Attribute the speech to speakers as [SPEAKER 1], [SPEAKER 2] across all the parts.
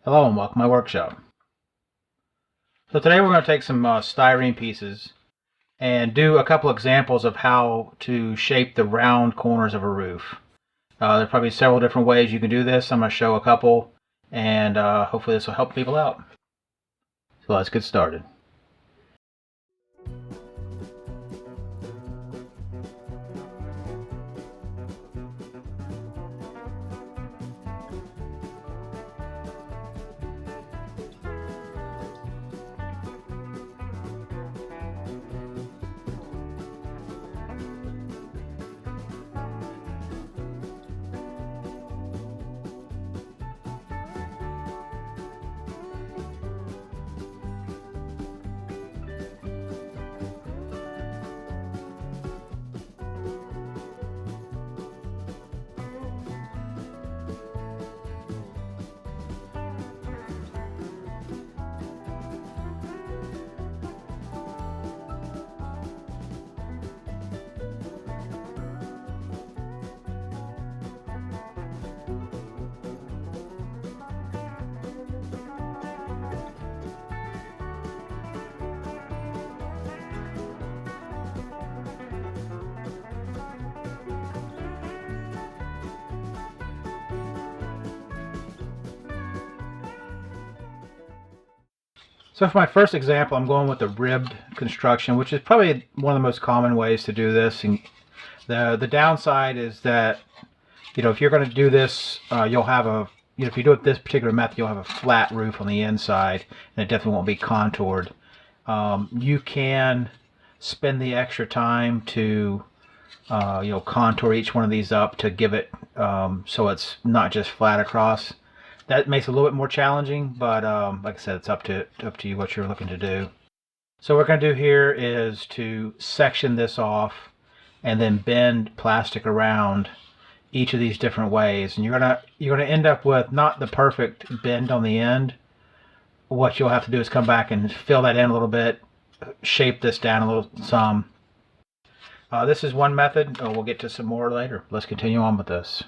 [SPEAKER 1] Hello and welcome to my workshop. So today we're going to take some styrene pieces and do a couple examples of how to shape the round corners of a roof. There's probably several different ways you can do this. I'm going to show a couple and hopefully this will help people out. So let's get started. So for my first example, I'm going with the ribbed construction, which is probably one of the most common ways to do this. And the downside is that, if you're going to do this, you'll have if you do it this particular method, you'll have a flat roof on the inside, and it definitely won't be contoured. You can spend the extra time to, contour each one of these up to give it so it's not just flat across. That makes it a little bit more challenging, but like I said, it's up to you what you're looking to do. So what we're going to do here is to section this off and then bend plastic around each of these different ways, and you're gonna end up with not the perfect bend on the end. What you'll have to do is come back and fill that in a little bit, shape this down a little some. This is one method. We'll get to some more later. Let's continue on with this.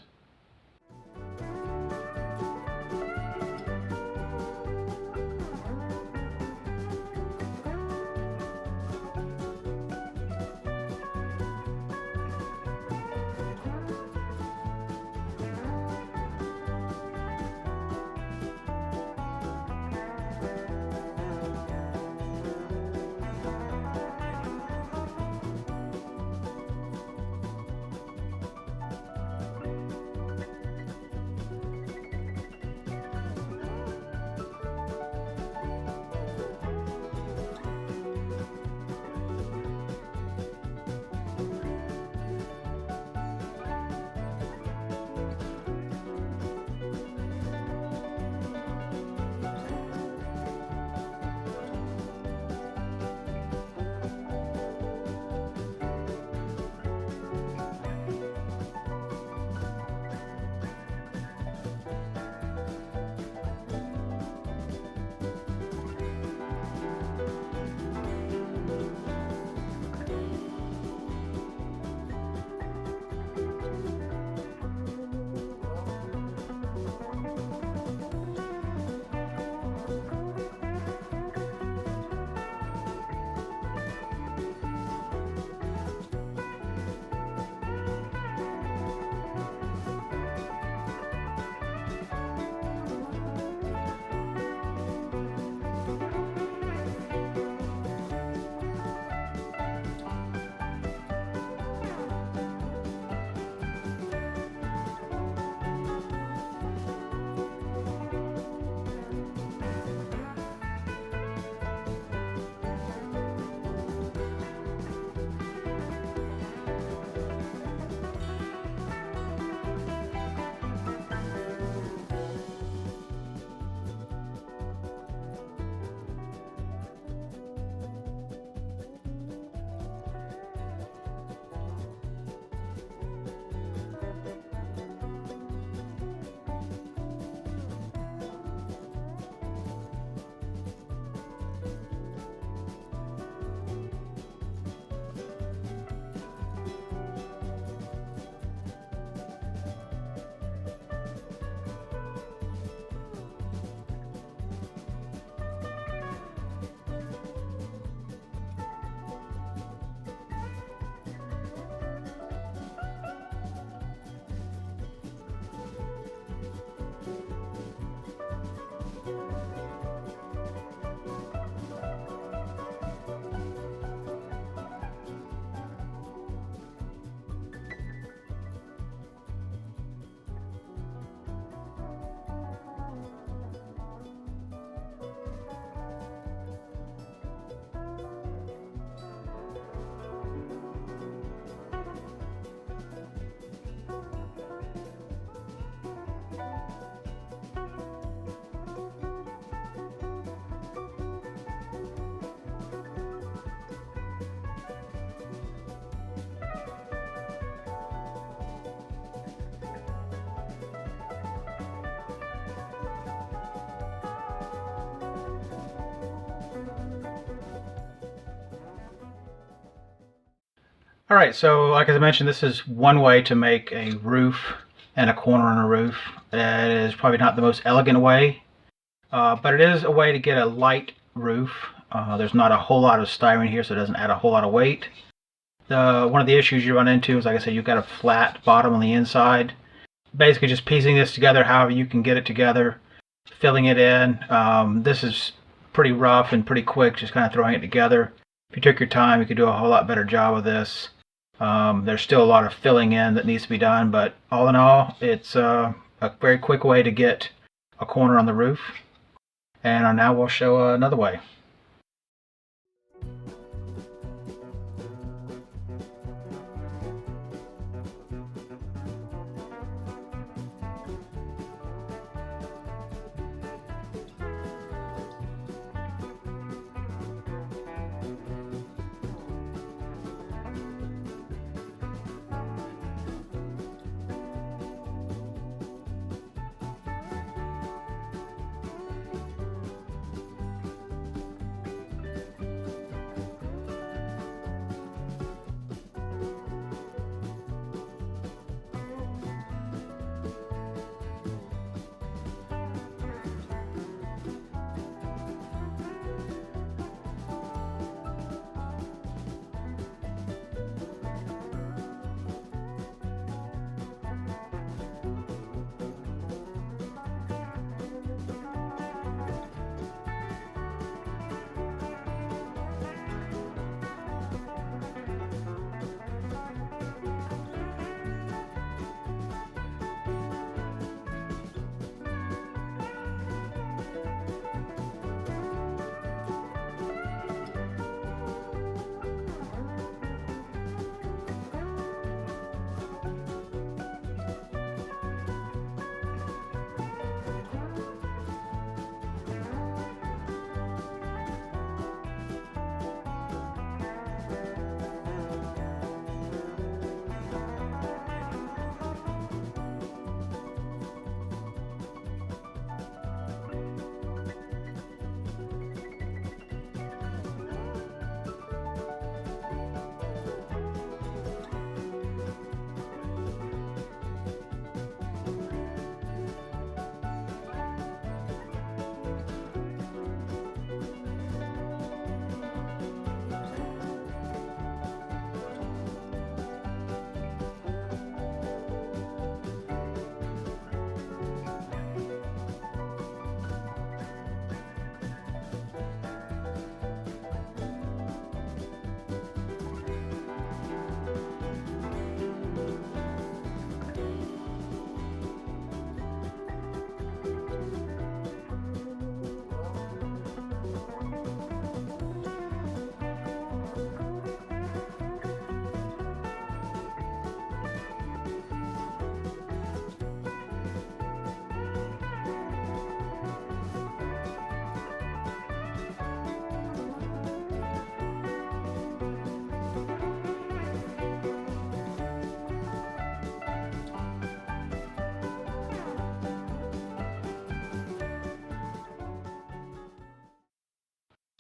[SPEAKER 1] All right, so like I mentioned, this is one way to make a roof and a corner on a roof. It is probably not the most elegant way, but it is a way to get a light roof. There's not a whole lot of styrene here, so it doesn't add a whole lot of weight. One of the issues you run into is, like I said, you've got a flat bottom on the inside. Basically just piecing this together however you can get it together, filling it in. This is pretty rough and pretty quick, just kind of throwing it together. If you took your time, you could do a whole lot better job of this. There's still a lot of filling in that needs to be done, but all in all, it's a very quick way to get a corner on the roof. And now we'll show another way.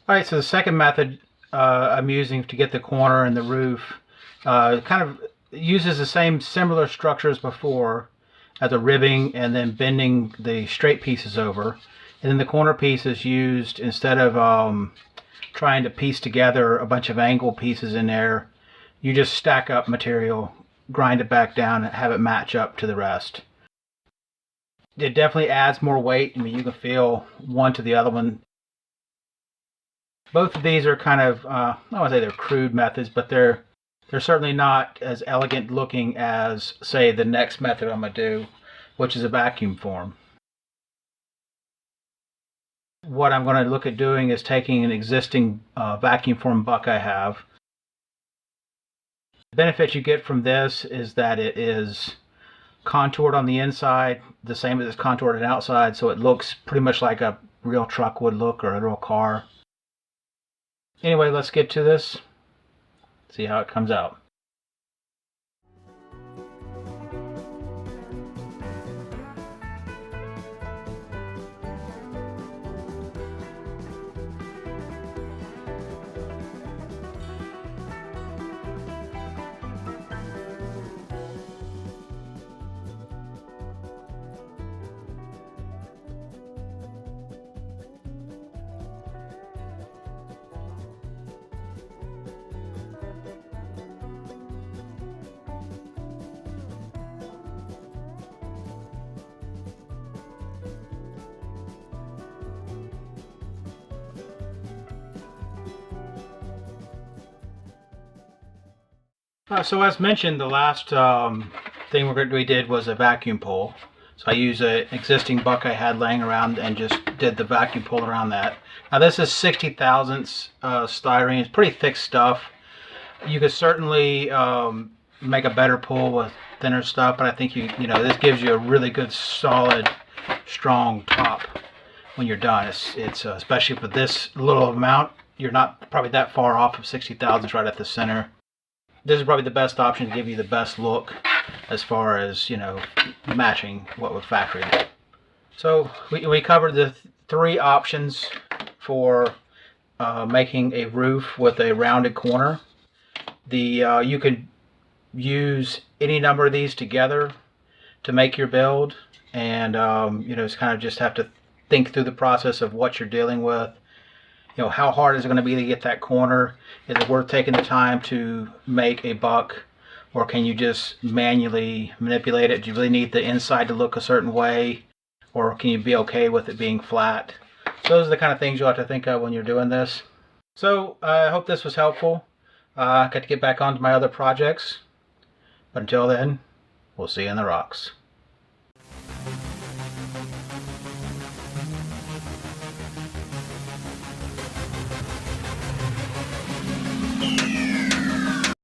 [SPEAKER 1] All right, so the second method I'm using to get the corner and the roof kind of uses the same similar structure as before, as a ribbing and then bending the straight pieces over. And then the corner piece is used instead of trying to piece together a bunch of angle pieces in there. You just stack up material, grind it back down, and have it match up to the rest. It definitely adds more weight. I mean, you can feel one to the other one. Both of these are kind of, I don't want to say they're crude methods, but they're certainly not as elegant looking as, say, the next method I'm going to do, which is a vacuum form. What I'm going to look at doing is taking an existing vacuum form buck I have. The benefit you get from this is that it is contoured on the inside, the same as it's contoured on the outside, so it looks pretty much like a real truck would look, or a real car. Anyway, let's get to this, see how it comes out. So as mentioned, the last thing we did was a vacuum pull. So I used an existing buck I had laying around and just did the vacuum pull around that. Now this is 60 thousandths styrene. It's pretty thick stuff. You could certainly make a better pull with thinner stuff, but I think you know this gives you a really good solid, strong top when you're done. It's especially for this little amount, you're not probably that far off of 60 thousandths right at the center. This is probably the best option to give you the best look as far as, you know, matching what with factory. So we covered the three options for making a roof with a rounded corner. You could use any number of these together to make your build, and you know, it's kind of just have to think through the process of what you're dealing with. You know, how hard is it going to be to get that corner? Is it worth taking the time to make a buck, or can you just manually manipulate it? Do you really need the inside to look a certain way, or can you be okay with it being flat? So those are the kind of things you'll have to think of when you're doing this. So I hope this was helpful. I got to get back onto my other projects, but until then, we'll see you in the rocks.